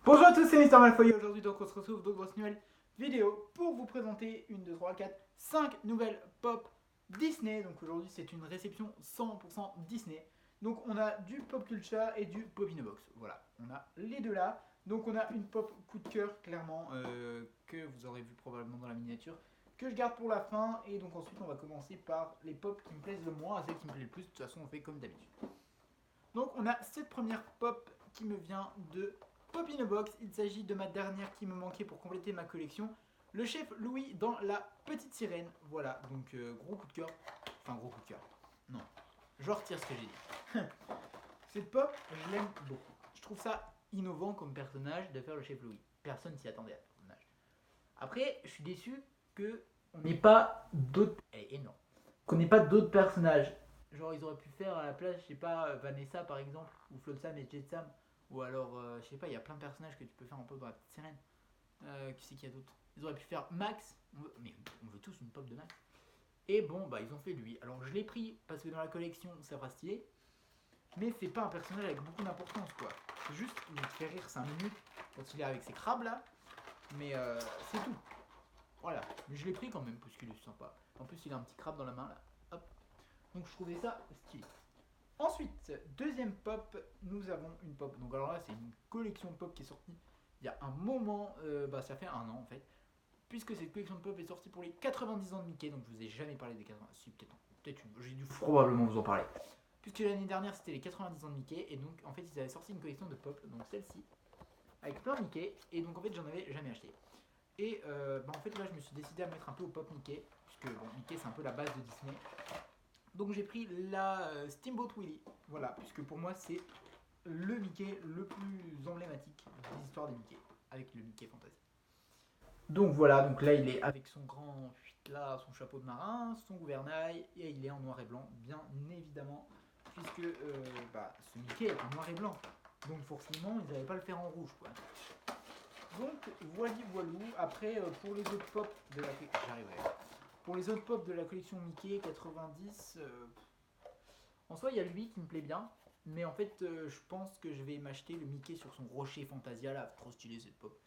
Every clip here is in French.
Bonjour à tous, c'est Mister Malfoy. Aujourd'hui, donc, on se retrouve donc dans cette nouvelle vidéo pour vous présenter une, 2, 3, 4, 5 nouvelles pop Disney. Donc aujourd'hui, c'est une réception 100% Disney. Donc on a du pop culture et du pop in a box. Voilà, on a les deux là. Donc on a une pop coup de cœur, clairement, que vous aurez vu probablement dans la miniature, que je garde pour la fin. Et donc ensuite, on va commencer par les pop qui me plaisent le moins, celles qui me plaisent le plus. De toute façon, on fait comme d'habitude. Donc on a cette première pop qui me vient de Pop in a Box. Il s'agit de ma dernière qui me manquait pour compléter ma collection. Le chef Louis dans La Petite Sirène. Voilà, donc gros coup de cœur. Enfin gros coup de cœur. Non, je retire ce que j'ai dit. Cette pop, je l'aime beaucoup. Je trouve ça innovant comme personnage de faire le chef Louis. Personne s'y attendait à ce personnage. Après, je suis déçu que on n'ait pas d'autres. Elle est énorme. Qu'on n'ait pas d'autres personnages. Genre, ils auraient pu faire à la place, je sais pas, Vanessa par exemple, ou Flotsam et Jetsam. Ou alors, je sais pas, il y a plein de personnages que tu peux faire un peu dans la petite sirène. Qui c'est qu'il y a d'autres? Ils auraient pu faire Max. Mais on veut tous une pop de Max. Et bon, bah ils ont fait lui. Alors je l'ai pris parce que dans la collection ça va stylé. Mais c'est pas un personnage avec beaucoup d'importance quoi. C'est juste, il te fait rire 5 minutes quand il est avec ses crabes là. Mais c'est tout. Voilà. Mais je l'ai pris quand même parce qu'il est sympa. En plus, il a un petit crabe dans la main là. Hop. Donc je trouvais ça stylé. Ensuite, deuxième pop, nous avons une pop. Donc alors là, c'est une collection de pop qui est sortie il y a un moment, bah ça fait un an en fait, puisque cette collection de pop est sortie pour les 90 ans de Mickey. Donc je vous ai jamais parlé des 90. Si peut-être, peut-être une. J'ai dû probablement vous en parler. Puisque l'année dernière c'était les 90 ans de Mickey et donc en fait ils avaient sorti une collection de pop, donc celle-ci, avec plein de Mickey et donc en fait j'en avais jamais acheté. Et bah en fait là je me suis décidé à me mettre un peu au pop Mickey, puisque bon, Mickey c'est un peu la base de Disney. Donc j'ai pris la Steamboat Willie, voilà, puisque pour moi c'est le Mickey le plus emblématique des histoires des Mickey, avec le Mickey Fantasy. Donc voilà, donc là il est avec son grand là, son chapeau de marin, son gouvernail, et il est en noir et blanc, bien évidemment, puisque bah, ce Mickey est en noir et blanc. Donc forcément, ils n'allaient pas le faire en rouge, quoi. Donc voilà, voilou. Après, pour les autres pop de la j'arriverai. Pour les autres pop de la collection Mickey 90, en soi, il y a lui qui me plaît bien. Mais en fait, je pense que je vais m'acheter le Mickey sur son rocher Fantasia là. Trop stylé cette pop.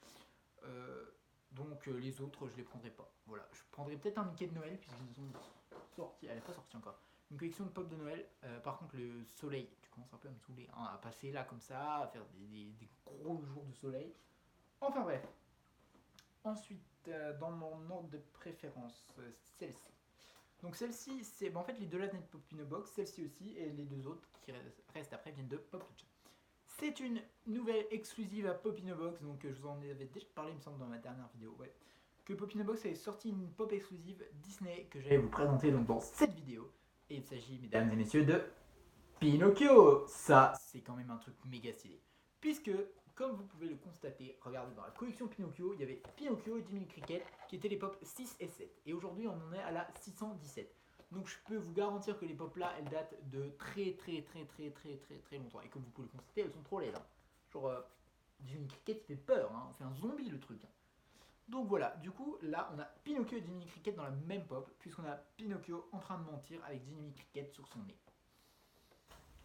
Euh, donc les autres, je les prendrai pas. Voilà. Je prendrai peut-être un Mickey de Noël puisqu'ils ont sorti. Elle n'est pas sortie encore. Une collection de pop de Noël. Par contre, le soleil, tu commences un peu à me saouler. Hein, à passer là comme ça, à faire des gros jours de soleil. Enfin bref. Ensuite, dans mon ordre de préférence, celle-ci. Donc celle-ci, c'est en fait les deux là de Pop in a Box, celle-ci aussi, et les deux autres qui restent après viennent de Pop Kitchen. C'est une nouvelle exclusive à Pop in a Box, donc je vous en avais déjà parlé, il me semble, dans ma dernière vidéo. Ouais. Que Pop in a Box avait sorti une pop exclusive Disney que j'allais vous présenter donc dans cette vidéo. Et il s'agit, mesdames et messieurs, de Pinocchio. Ça, c'est quand même un truc méga stylé. Puisque, comme vous pouvez le constater, regardez dans la collection Pinocchio, il y avait Pinocchio et Jiminy Cricket qui étaient les pop 6 et 7. Et aujourd'hui, on en est à la 617. Donc je peux vous garantir que les pop là, elles datent de très longtemps. Et comme vous pouvez le constater, elles sont trop laides. Hein. Genre, Jiminy Cricket, il fait peur. Hein. On fait un zombie le truc. Hein. Donc voilà, du coup, là, on a Pinocchio et Jiminy Cricket dans la même pop, puisqu'on a Pinocchio en train de mentir avec Jiminy Cricket sur son nez.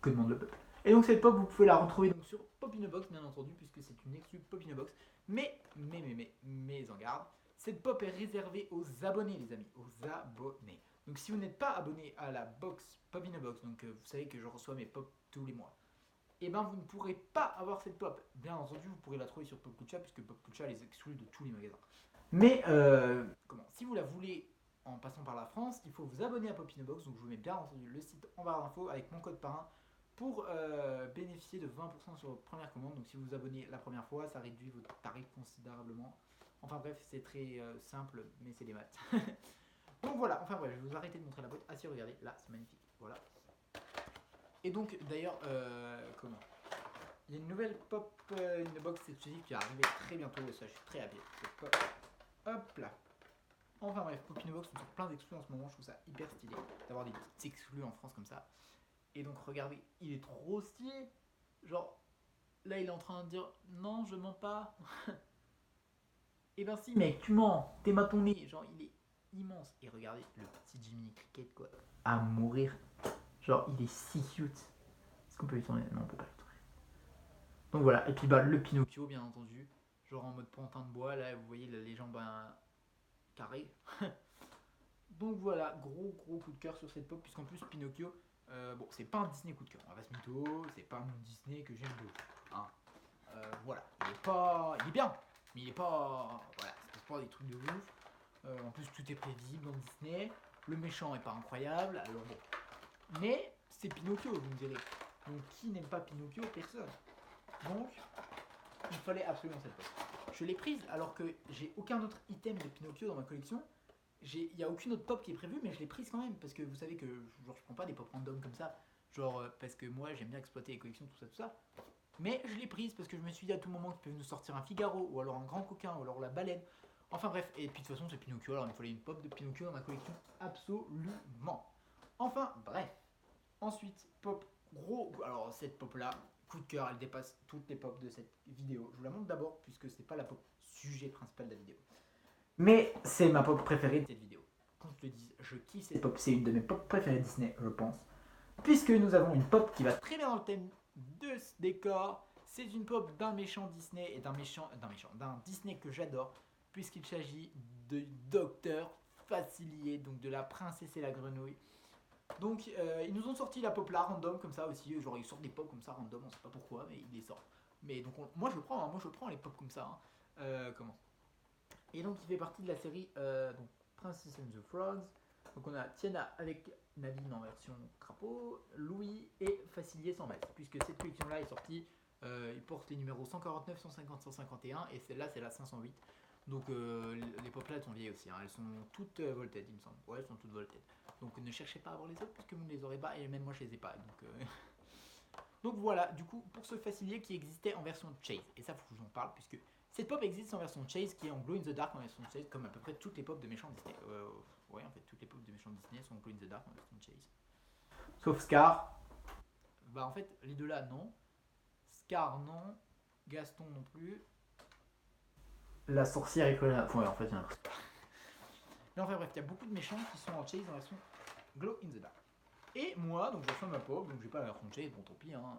Que demande le peuple. Et donc cette pop, vous pouvez la retrouver donc sur Pop in a Box, bien entendu, puisque c'est une exclue Pop in a Box. Mais en garde, cette pop est réservée aux abonnés, les amis, aux abonnés. Donc si vous n'êtes pas abonné à la box Pop in a Box, donc vous savez que je reçois mes pop tous les mois, et ben vous ne pourrez pas avoir cette pop. Bien entendu, vous pourrez la trouver sur Pop Culture, puisque Pop Culture les exclut de tous les magasins. Mais comment si vous la voulez en passant par la France, il faut vous abonner à Pop in a Box. Donc je vous mets bien entendu le site en barre d'infos avec mon code parrain pour bénéficier de 20% sur votre première commande. Donc si vous vous abonnez la première fois, ça réduit votre tarif considérablement. Enfin bref, c'est très simple, mais c'est des maths. Donc voilà, enfin bref, je vais vous arrêter de montrer la boîte. Ah si, regardez, là, c'est magnifique. Voilà. Et donc, d'ailleurs, comment il y a une nouvelle pop, une box exclusive qui va arriver très bientôt, et ça, je suis très happy. Hop là. Enfin bref, Pop in a Box, on sort plein d'exclus en ce moment, je trouve ça hyper stylé d'avoir des petites exclus en France comme ça. Et donc regardez, il est trop stylé. Genre, là il est en train de dire non, je mens pas. Et ben si mec, tu mens, t'es matonné. Genre, il est immense. Et regardez le petit Jiminy Cricket quoi. À mourir. Genre, il est si cute. Est-ce qu'on peut lui tourner? Non, on peut pas lui tourner. Donc voilà, et puis bah le Pinocchio bien entendu, genre en mode pantin de bois, là vous voyez les jambes carrées. Donc voilà, gros coup de cœur sur cette pop, puisqu'en plus Pinocchio, bon c'est pas un Disney coup de cœur, on va se mytho, c'est pas mon Disney que j'aime beaucoup. Hein. Voilà, il est pas. Il est bien, mais il est pas. Voilà, c'est pas des trucs de ouf. En plus tout est prévisible dans Disney, le méchant est pas incroyable, alors bon. Mais c'est Pinocchio, vous me direz. Donc qui n'aime pas Pinocchio? Personne. Donc il fallait absolument cette pop. Je l'ai prise alors que j'ai aucun autre item de Pinocchio dans ma collection. Il n'y a aucune autre pop qui est prévue, mais je l'ai prise quand même. Parce que vous savez que genre, je prends pas des pop random comme ça. Genre, parce que moi j'aime bien exploiter les collections, tout ça, tout ça. Mais je l'ai prise parce que je me suis dit à tout moment qu'ils peuvent nous sortir un Figaro, ou alors un grand coquin, ou alors la baleine. Enfin bref, et puis de toute façon c'est Pinocchio, alors il me fallait une pop de Pinocchio dans ma collection, absolument. Enfin bref. Ensuite, pop gros. Alors cette pop là, coup de cœur, elle dépasse toutes les pop de cette vidéo. Je vous la montre d'abord puisque c'est pas la pop sujet principal de la vidéo. Mais c'est ma pop préférée de cette vidéo. Qu'on se le dise, je kiffe cette pop, c'est une de mes pop préférées Disney, je pense. Puisque nous avons une pop qui va très bien dans le thème de ce décor. C'est une pop d'un méchant Disney et d'un Disney que j'adore, puisqu'il s'agit de Docteur Facilier, donc de la princesse et la grenouille. Donc ils nous ont sorti la pop là random comme ça aussi, genre ils sortent des pop comme ça random, on sait pas pourquoi, mais ils les sortent. Mais donc moi je prends, hein, moi je prends les pop comme ça. Hein. Comment Et donc il fait partie de la série donc, Princess and the Frogs. Donc on a Tiana avec Navine en version crapaud, Louis et Facilier sans masque, puisque cette collection là est sortie, il porte les numéros 149, 150, 151 et celle-là c'est la 508. Donc les pop là elles sont vieilles aussi, hein. Elles sont toutes volted il me semble. Ouais, elles sont toutes volted. Donc ne cherchez pas à avoir les autres puisque vous ne les aurez pas et même moi je les ai pas. Donc voilà, du coup pour ce Facilier qui existait en version Chase, et ça faut que je vous en parle puisque cette pop existe en version Chase qui est en Glow in the Dark en version Chase, comme à peu près toutes les pop de méchants Disney. Ouais, en fait, toutes les pop de méchants Disney sont en Glow in the Dark en version Chase. Sauf Scar. Bah, en fait, les deux là, non. Scar, non. Gaston, non plus. La sorcière et Colin. Ouais, en fait, il y en a presque pas. Mais enfin, bref, il y a beaucoup de méchants qui sont en Chase en version Glow in the Dark. Et moi, donc, je reçois ma pop, donc j'ai pas la version Chase, bon, tant pis, hein.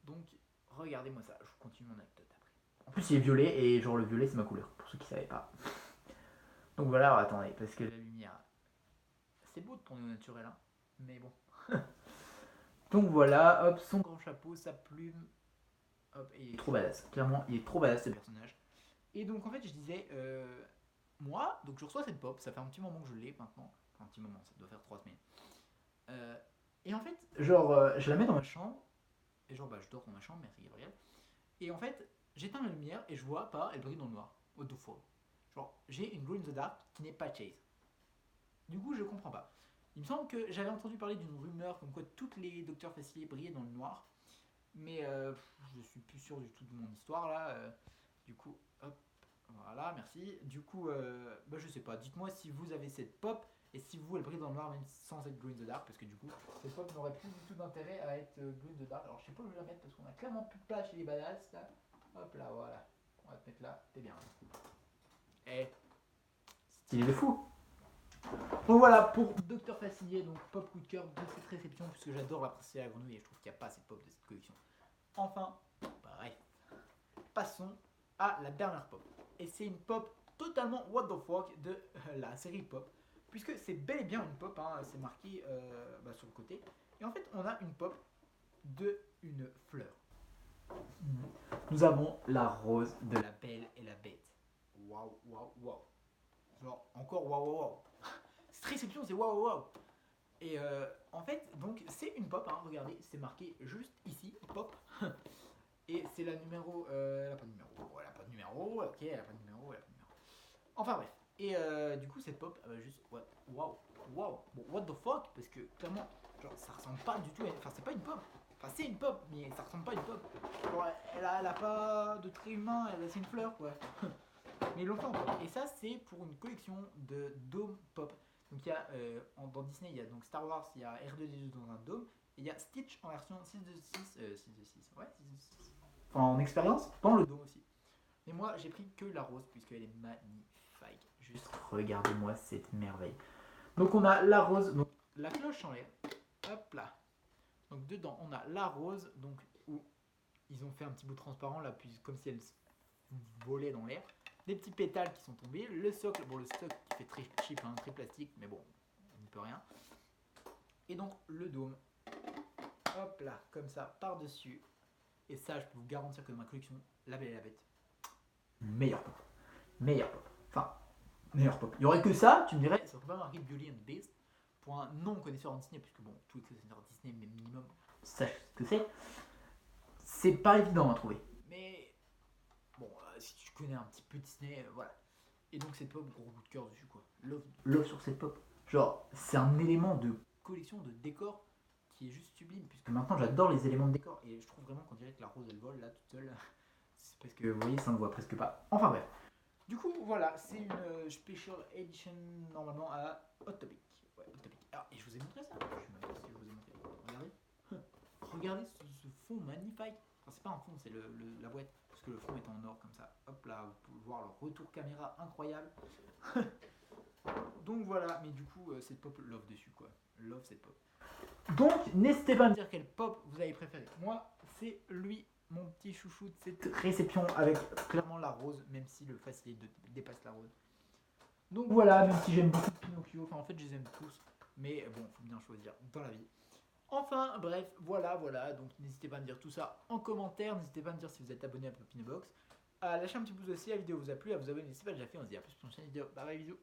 Donc, regardez-moi ça, je continue mon anecdote après. En plus, il est violet, et genre le violet, c'est ma couleur, pour ceux qui savaient pas. Donc voilà, alors, attendez, parce que la lumière, c'est beau de tourner au naturel, hein, mais bon. Donc voilà, hop, son grand chapeau, sa plume, hop, et il est trop badass. Clairement, il est trop badass ce personnage. Et donc en fait, je disais, moi, donc je reçois cette pop, ça fait un petit moment que je l'ai maintenant. Enfin, un petit moment, ça doit faire 3 semaines. Et en fait, genre, je la mets dans ma chambre, et genre, bah, je dors dans ma chambre, merci Gabriel. Et en fait, j'éteins la lumière et je vois pas, elle brille dans le noir. What the fuck. Genre, j'ai une glow in the dark qui n'est pas Chase. Du coup, je comprends pas. Il me semble que j'avais entendu parler d'une rumeur comme quoi toutes les docteurs faciliers brillaient dans le noir. Mais je suis plus sûr du tout de mon histoire là. Du coup, hop, voilà, merci. Du coup, bah, je sais pas. Dites-moi si vous avez cette pop et si vous elle brille dans le noir même sans être glow in the dark. Parce que du coup, cette pop n'aurait plus du tout d'intérêt à être glow in the dark. Alors je sais pas où je vais la mettre parce qu'on a clairement plus de place chez les badass là. Hop là, voilà. On va te mettre là, t'es bien. Eh, stylé de fou. Donc voilà pour Docteur Facilier, donc pop coup de cœur de cette réception, puisque j'adore la princesse et la grenouille et je trouve qu'il n'y a pas assez de pop de cette collection. Enfin, bref, passons à la dernière pop. Et c'est une pop totalement what the fuck de la série pop, puisque c'est bel et bien une pop, hein, c'est marqué bah, sur le côté. Et en fait, on a une pop de une fleur. Nous avons la rose de la Belle et la Bête. Waouh, waouh, waouh. Genre, encore waouh, waouh, waouh. Cette réception, c'est waouh, waouh. Et en fait, donc, c'est une pop, hein, regardez, c'est marqué juste ici, pop. Et c'est la numéro. Elle a pas de numéro. Elle a pas de numéro, ok, elle a pas de numéro, elle a pas de numéro. Enfin bref. Et du coup, cette pop, juste. Waouh, waouh. Bon, what the fuck. Parce que clairement, genre, ça ressemble pas du tout à. Enfin, c'est pas une pop. Enfin, c'est une pop, mais ça ressemble pas à une pop. Genre, elle a pas de trait humain, c'est une fleur, quoi. Mais ils l'ont fait en pop. Et ça, c'est pour une collection de dômes pop. Donc, il y a. Dans Disney, il y a donc Star Wars, il y a R2D2 dans un dôme. Et il y a Stitch en version 6 de 6. 6 de 6. Ouais, 6 de 6. Enfin, en expérience, dans le dôme aussi. Mais moi, j'ai pris que la rose, puisqu'elle est magnifique. Juste regardez-moi cette merveille. Donc, on a la rose, donc la cloche en l'air. Hop là. Donc, dedans, on a la rose, donc où ils ont fait un petit bout transparent là, puis comme si elles volaient dans l'air. Des petits pétales qui sont tombés. Le socle, bon le socle qui fait très cheap, hein, très plastique, mais bon, on ne peut rien. Et donc le dôme, hop là, comme ça, par-dessus. Et ça, je peux vous garantir que dans ma collection, La Belle et la Bête, meilleur pop. Meilleur pop. Enfin, meilleur pop. Il y aurait que ça, tu me dirais, ça serait pas marqué Beauty and the Beast pour un non connaisseur en Disney, puisque bon, tous les connaisseurs Disney, mais minimum, sachent ce que c'est. C'est pas évident à trouver. Mais bon, si tu connais un petit peu Disney, voilà. Et donc cette pop, gros coup de cœur dessus quoi. Love sur cette pop. Genre, c'est un élément de collection de décor qui est juste sublime, puisque maintenant j'adore les éléments de décor. Et je trouve vraiment qu'on dirait que la rose elle vole là toute seule. C'est parce que vous voyez, ça ne voit presque pas. Enfin bref. Du coup, voilà, c'est une special edition normalement à Hot Topic. Ouais, Hot Topic. Ah, et je vous ai montré ça. Je sais même pas si je vous ai montré. Regardez. Regardez ce fond magnifique. Enfin, c'est pas un fond, c'est la boîte. Parce que le fond est en or comme ça. Hop là, vous pouvez voir le retour caméra incroyable. Donc voilà, mais du coup, cette pop love dessus quoi. Love cette pop. Donc, n'hésitez pas à me dire quelle pop vous avez préféré. Moi, c'est lui, mon petit chouchou de cette réception avec clairement la rose, même si le facile dépasse la rose. Donc voilà, même si j'aime beaucoup Pinocchio, enfin en fait je les aime tous, mais bon, faut bien choisir dans la vie. Enfin, bref, voilà, donc n'hésitez pas à me dire tout ça en commentaire, n'hésitez pas à me dire si vous êtes abonné à Popinobox, à lâcher un petit pouce aussi, la vidéo vous a plu, à vous abonner si ce n'est pas déjà fait, on se dit à plus pour une prochaine vidéo, bye bye, bisous.